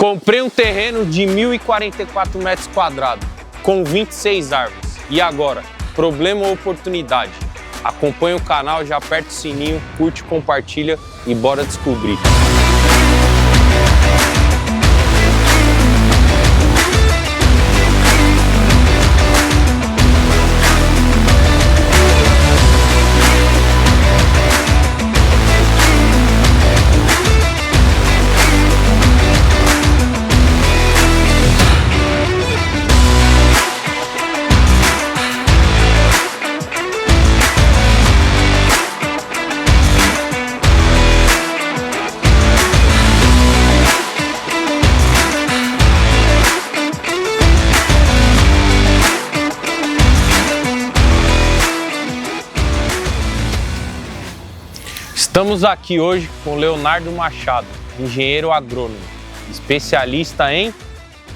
Comprei um terreno de 1.044 metros quadrados, com 26 árvores. E agora, problema ou oportunidade? Acompanha o canal, já aperta o sininho, curte, compartilha e bora descobrir. Estamos aqui hoje com Leonardo Machado, engenheiro agrônomo, especialista em...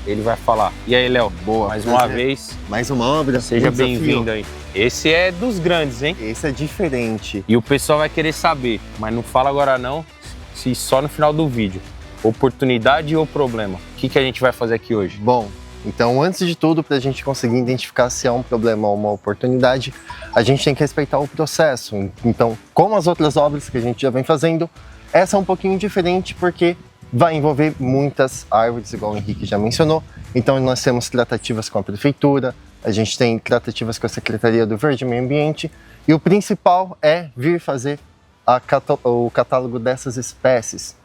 Ele vai falar. E aí, Léo? Boa. Mais uma vez. Mais uma obra. Seja bem-vindo aí. Esse é dos grandes, hein? Esse é diferente. E o pessoal vai querer saber, mas não fala agora não, se só no final do vídeo. Oportunidade ou problema? O que a gente vai fazer aqui hoje? Bom, então antes de tudo, para a gente conseguir identificar se é um problema ou uma oportunidade, a gente tem que respeitar o processo. Então, como as outras obras que a gente já vem fazendo, essa é um pouquinho diferente porque vai envolver muitas árvores, igual o Henrique já mencionou. Então nós temos tratativas com a prefeitura, a gente tem tratativas com a Secretaria do Verde e Meio Ambiente e o principal é vir fazer o catálogo dessas espécies.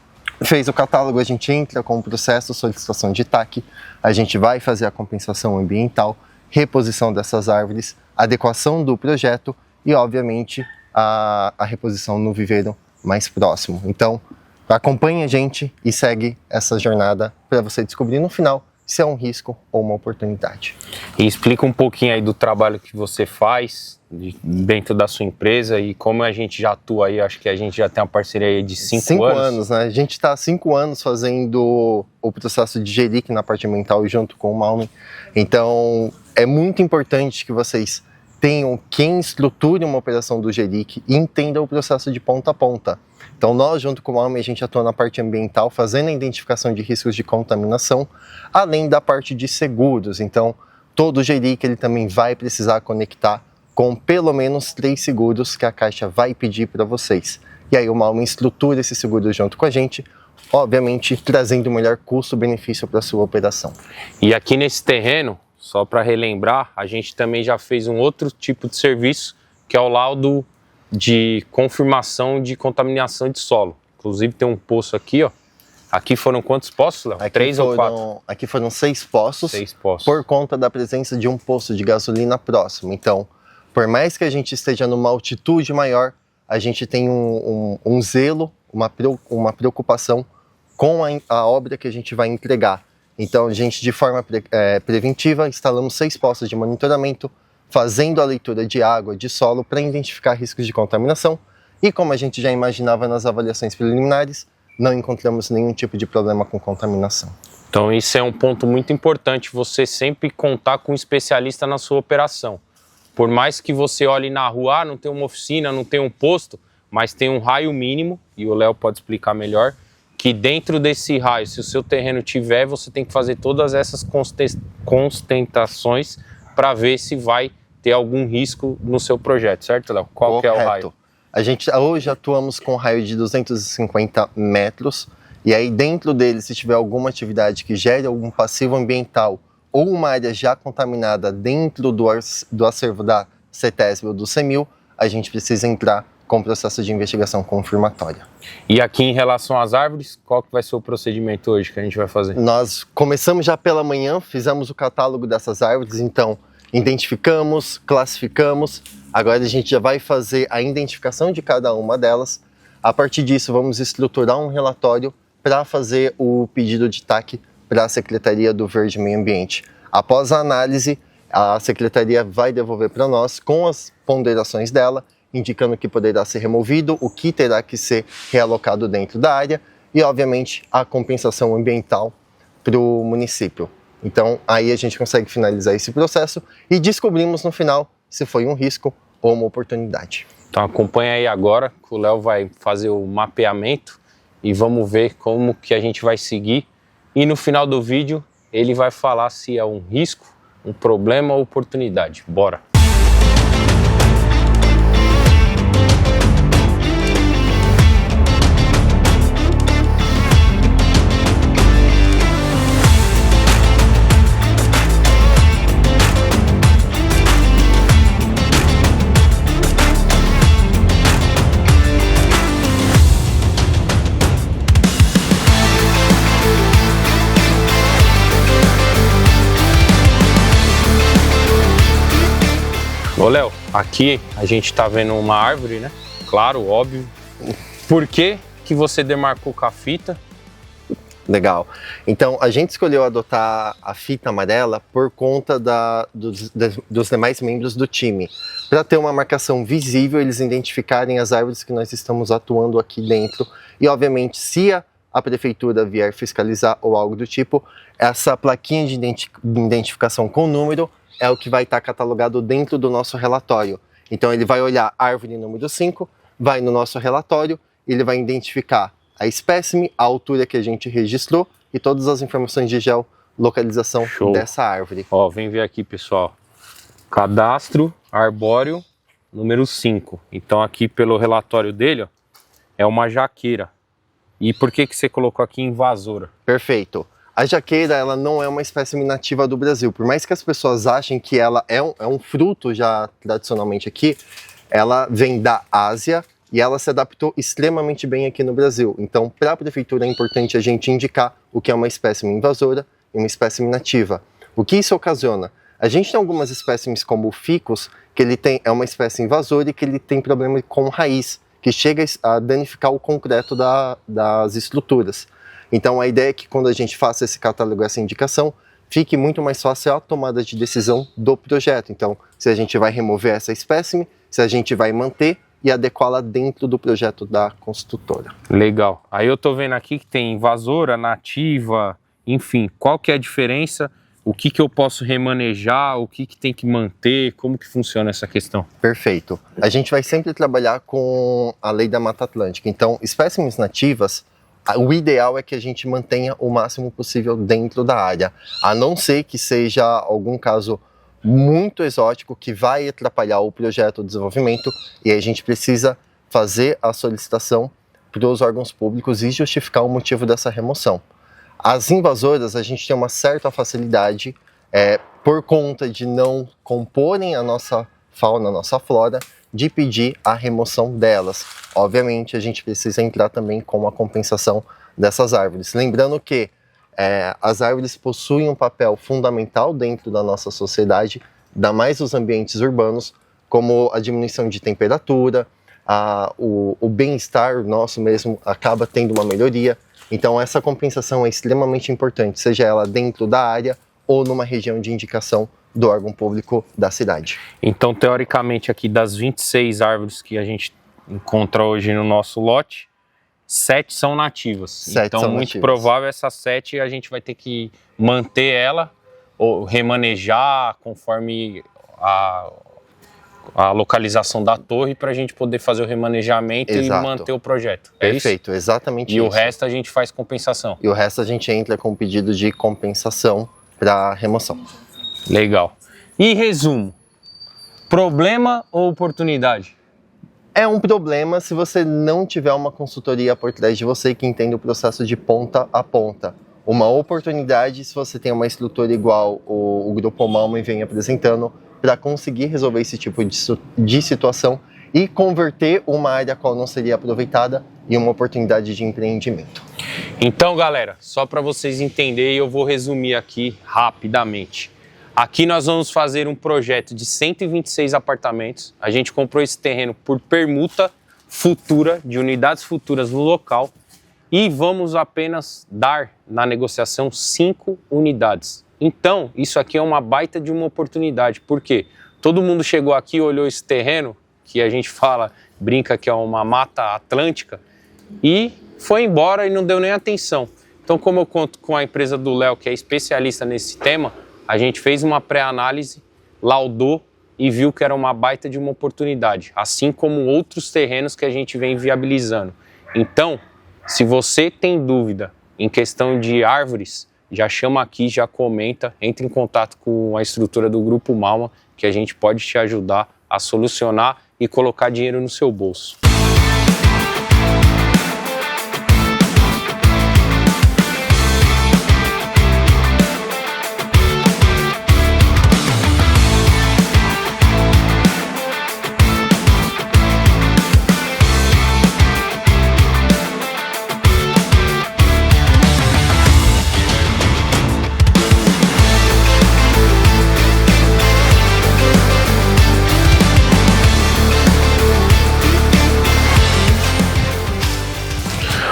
Fez o catálogo, a gente entra com o processo de solicitação de TAC, a gente vai fazer a compensação ambiental, reposição dessas árvores, adequação do projeto e, obviamente, a reposição no viveiro mais próximo. Então, acompanhe a gente e segue essa jornada para você descobrir no final se é um risco ou uma oportunidade. E explica um pouquinho aí do trabalho que você faz dentro da sua empresa e como a gente já atua aí. Acho que a gente já tem uma parceria aí de 5 anos. 5 anos, né? A gente está há 5 anos fazendo o processo de GERIC na parte ambiental junto com o Malmen. Então, é muito importante que vocês tenham quem estruture uma operação do GERIC e entenda o processo de ponta a ponta. Então, nós, junto com o Malmen, a gente atua na parte ambiental, fazendo a identificação de riscos de contaminação, além da parte de seguros. Então, todo o GERIC ele também vai precisar conectar com pelo menos 3 seguros que a Caixa vai pedir para vocês. E aí o Malmen estrutura esse seguro junto com a gente, obviamente trazendo o melhor custo-benefício para a sua operação. E aqui nesse terreno, só para relembrar, a gente também já fez um outro tipo de serviço, que é o laudo de confirmação de contaminação de solo. Inclusive tem um poço aqui, ó. Aqui foram quantos poços, Léo? 3 ou 4? Aqui foram 6 poços, 6 poços, por conta da presença de um poço de gasolina próximo. Então, por mais que a gente esteja numa altitude maior, a gente tem um zelo, uma preocupação com a obra que a gente vai entregar. Então, a gente, de forma preventiva, instalamos 6 postos de monitoramento, fazendo a leitura de água, de solo, para identificar riscos de contaminação. E como a gente já imaginava nas avaliações preliminares, não encontramos nenhum tipo de problema com contaminação. Então, isso é um ponto muito importante, você sempre contar com um especialista na sua operação. Por mais que você olhe na rua, não tem uma oficina, não tem um posto, mas tem um raio mínimo, e o Léo pode explicar melhor, que dentro desse raio, se o seu terreno tiver, você tem que fazer todas essas constatações para ver se vai ter algum risco no seu projeto, certo, Léo? Qual que é o raio? A gente hoje atuamos com um raio de 250 metros, e aí dentro dele, se tiver alguma atividade que gere algum passivo ambiental ou uma área já contaminada dentro do acervo da CETESB ou do CEMIL, a gente precisa entrar com o processo de investigação confirmatória. E aqui em relação às árvores, qual que vai ser o procedimento hoje que a gente vai fazer? Nós começamos já pela manhã, fizemos o catálogo dessas árvores, então identificamos, classificamos, agora a gente já vai fazer a identificação de cada uma delas. A partir disso, vamos estruturar um relatório para fazer o pedido de TAC para a Secretaria do Verde e Meio Ambiente. Após a análise, a Secretaria vai devolver para nós com as ponderações dela, indicando o que poderá ser removido, o que terá que ser realocado dentro da área e, obviamente, a compensação ambiental para o município. Então, aí a gente consegue finalizar esse processo e descobrimos no final se foi um risco ou uma oportunidade. Então acompanha aí agora, que o Léo vai fazer o mapeamento e vamos ver como que a gente vai seguir e no final do vídeo ele vai falar se é um risco, um problema ou oportunidade. Bora! Ô Léo, aqui a gente tá vendo uma árvore, né? Claro, óbvio. Por que que você demarcou com a fita? Legal. Então, a gente escolheu adotar a fita amarela por conta dos demais membros do time. Para ter uma marcação visível, eles identificarem as árvores que nós estamos atuando aqui dentro. E, obviamente, se a prefeitura vier fiscalizar ou algo do tipo, essa plaquinha de identificação com número é o que vai estar catalogado dentro do nosso relatório. Então ele vai olhar a árvore número 5, vai no nosso relatório, ele vai identificar a espécime, a altura que a gente registrou e todas as informações de geolocalização dessa árvore. Ó, vem ver aqui, pessoal. Cadastro arbóreo número 5. Então aqui pelo relatório dele, ó, é uma jaqueira. E por que que você colocou aqui invasora? Perfeito. A jaqueira, ela não é uma espécie nativa do Brasil. Por mais que as pessoas achem que ela é um fruto já tradicionalmente aqui, ela vem da Ásia e ela se adaptou extremamente bem aqui no Brasil. Então, para a prefeitura é importante a gente indicar o que é uma espécie invasora e uma espécie nativa. O que isso ocasiona? A gente tem algumas espécies como o ficus, que é uma espécie invasora e que ele tem problema com raiz, que chega a danificar o concreto das estruturas. Então a ideia é que quando a gente faça esse catálogo, essa indicação, fique muito mais fácil a tomada de decisão do projeto. Então, se a gente vai remover essa espécime, se a gente vai manter e adequá-la dentro do projeto da construtora. Legal. Aí eu tô vendo aqui que tem invasora, nativa, enfim. Qual que é a diferença? O que que eu posso remanejar? O que que tem que manter? Como que funciona essa questão? Perfeito. A gente vai sempre trabalhar com a lei da Mata Atlântica. Então, espécimes nativas, o ideal é que a gente mantenha o máximo possível dentro da área, a não ser que seja algum caso muito exótico que vai atrapalhar o projeto de desenvolvimento e a gente precisa fazer a solicitação para os órgãos públicos e justificar o motivo dessa remoção. As invasoras, a gente tem uma certa facilidade por conta de não comporem a nossa fauna, a nossa flora, de pedir a remoção delas. Obviamente, a gente precisa entrar também com a compensação dessas árvores. Lembrando que as árvores possuem um papel fundamental dentro da nossa sociedade, ainda mais nos ambientes urbanos, como a diminuição de temperatura, o bem-estar nosso mesmo acaba tendo uma melhoria. Então, essa compensação é extremamente importante, seja ela dentro da área ou numa região de indicação do órgão público da cidade. Então, teoricamente, aqui das 26 árvores que a gente encontra hoje no nosso lote, 7 são nativas. Então, muito provável essas 7 a gente vai ter que manter ela ou remanejar conforme a localização da torre para a gente poder fazer o remanejamento. Exato. E manter o projeto. Perfeito, exatamente isso? E o resto a gente faz compensação. E o resto a gente entra com pedido de compensação para remoção. Legal. E resumo, problema ou oportunidade? É um problema se você não tiver uma consultoria por trás de você que entenda o processo de ponta a ponta. Uma oportunidade se você tem uma estrutura igual o Grupo Malman vem apresentando para conseguir resolver esse tipo de situação e converter uma área qual não seria aproveitada em uma oportunidade de empreendimento. Então, galera, só para vocês entenderem, eu vou resumir aqui rapidamente. Aqui nós vamos fazer um projeto de 126 apartamentos. A gente comprou esse terreno por permuta futura, de unidades futuras no local. E vamos apenas dar na negociação 5 unidades. Então, isso aqui é uma baita de uma oportunidade. Por quê? Todo mundo chegou aqui, olhou esse terreno, que a gente brinca que é uma mata atlântica, e foi embora e não deu nem atenção. Então, como eu conto com a empresa do Léo, que é especialista nesse tema, a gente fez uma pré-análise, laudou e viu que era uma baita de uma oportunidade, assim como outros terrenos que a gente vem viabilizando. Então, se você tem dúvida em questão de árvores, já chama aqui, já comenta, entre em contato com a estrutura do Grupo Malma, que a gente pode te ajudar a solucionar e colocar dinheiro no seu bolso.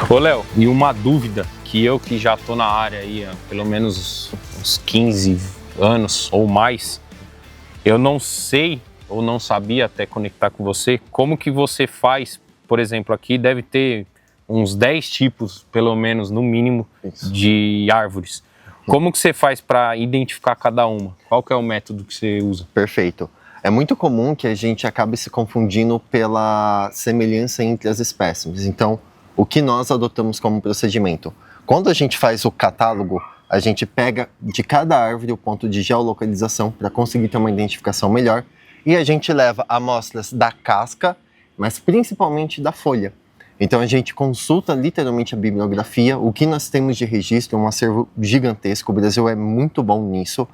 Ô Léo, e uma dúvida que já tô na área aí há pelo menos uns 15 anos ou mais, eu não sei ou não sabia até conectar com você, como que você faz, por exemplo, aqui deve ter uns 10 tipos, pelo menos no mínimo, de árvores. Como que você faz para identificar cada uma? Qual que é o método que você usa? Perfeito. É muito comum que a gente acabe se confundindo pela semelhança entre as espécies. Então, o que nós adotamos como procedimento? Quando a gente faz o catálogo, a gente pega de cada árvore o ponto de geolocalização para conseguir ter uma identificação melhor e a gente leva amostras da casca, mas principalmente da folha. Então a gente consulta literalmente a bibliografia, o que nós temos de registro, um acervo gigantesco, o Brasil é muito bom nisso,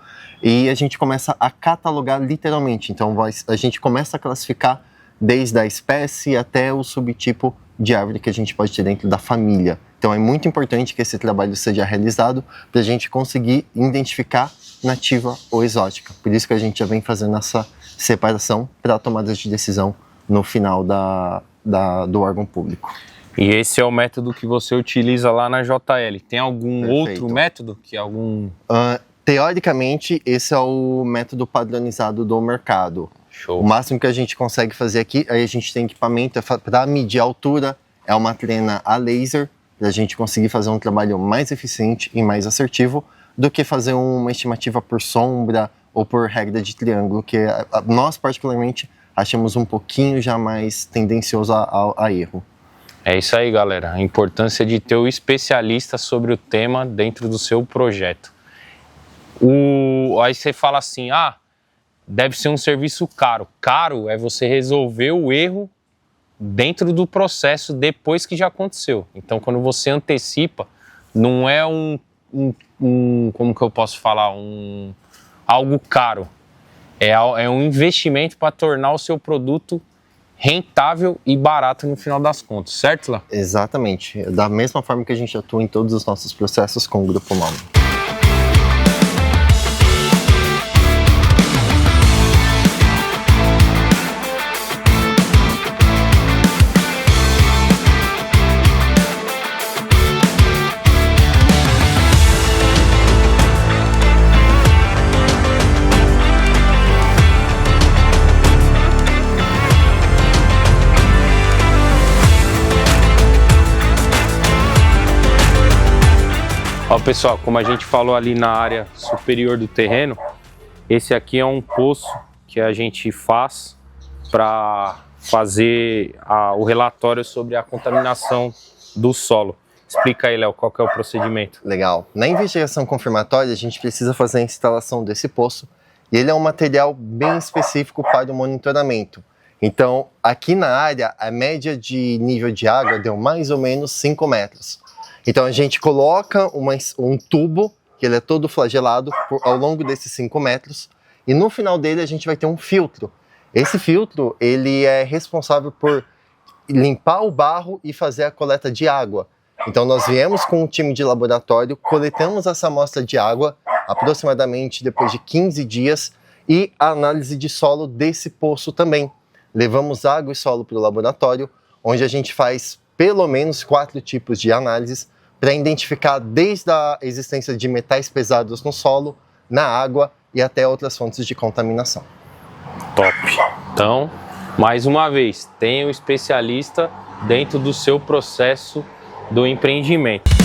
e a gente começa a catalogar literalmente. Então a gente começa a classificar desde a espécie até o subtipo de árvore que a gente pode ter dentro da família. Então é muito importante que esse trabalho seja realizado para a gente conseguir identificar nativa ou exótica. Por isso que a gente já vem fazendo essa separação para tomadas de decisão no final do órgão público. E esse é o método que você utiliza lá na JL. Tem algum Perfeito. outro método? Teoricamente, esse é o método padronizado do mercado. Show. O máximo que a gente consegue fazer aqui, aí a gente tem equipamento para medir a altura, é uma trena a laser, para a gente conseguir fazer um trabalho mais eficiente e mais assertivo do que fazer uma estimativa por sombra ou por regra de triângulo, que nós particularmente achamos um pouquinho já mais tendencioso a erro. É isso aí, galera. A importância de ter o especialista sobre o tema dentro do seu projeto. Aí você fala assim, deve ser um serviço caro. Caro é você resolver o erro dentro do processo depois que já aconteceu. Então, quando você antecipa, não é como que eu posso falar, algo caro. É um investimento para tornar o seu produto rentável e barato no final das contas, certo, Lá? Exatamente. Da mesma forma que a gente atua em todos os nossos processos com o Grupo Malma. Ó, pessoal, como a gente falou ali na área superior do terreno, esse aqui é um poço que a gente faz para fazer o relatório sobre a contaminação do solo. Explica aí, Léo, qual que é o procedimento. Legal. Na investigação confirmatória, a gente precisa fazer a instalação desse poço e ele é um material bem específico para o monitoramento. Então, aqui na área, a média de nível de água deu mais ou menos 5 metros. Então a gente coloca um tubo, que ele é todo flagelado ao longo desses 5 metros, e no final dele a gente vai ter um filtro. Esse filtro, ele é responsável por limpar o barro e fazer a coleta de água. Então nós viemos com um time de laboratório, coletamos essa amostra de água, aproximadamente depois de 15 dias, e a análise de solo desse poço também. Levamos água e solo para o laboratório, onde a gente faz pelo menos 4 tipos de análises, para identificar desde a existência de metais pesados no solo, na água e até outras fontes de contaminação. Top! Então, mais uma vez, tenha um especialista dentro do seu processo do empreendimento.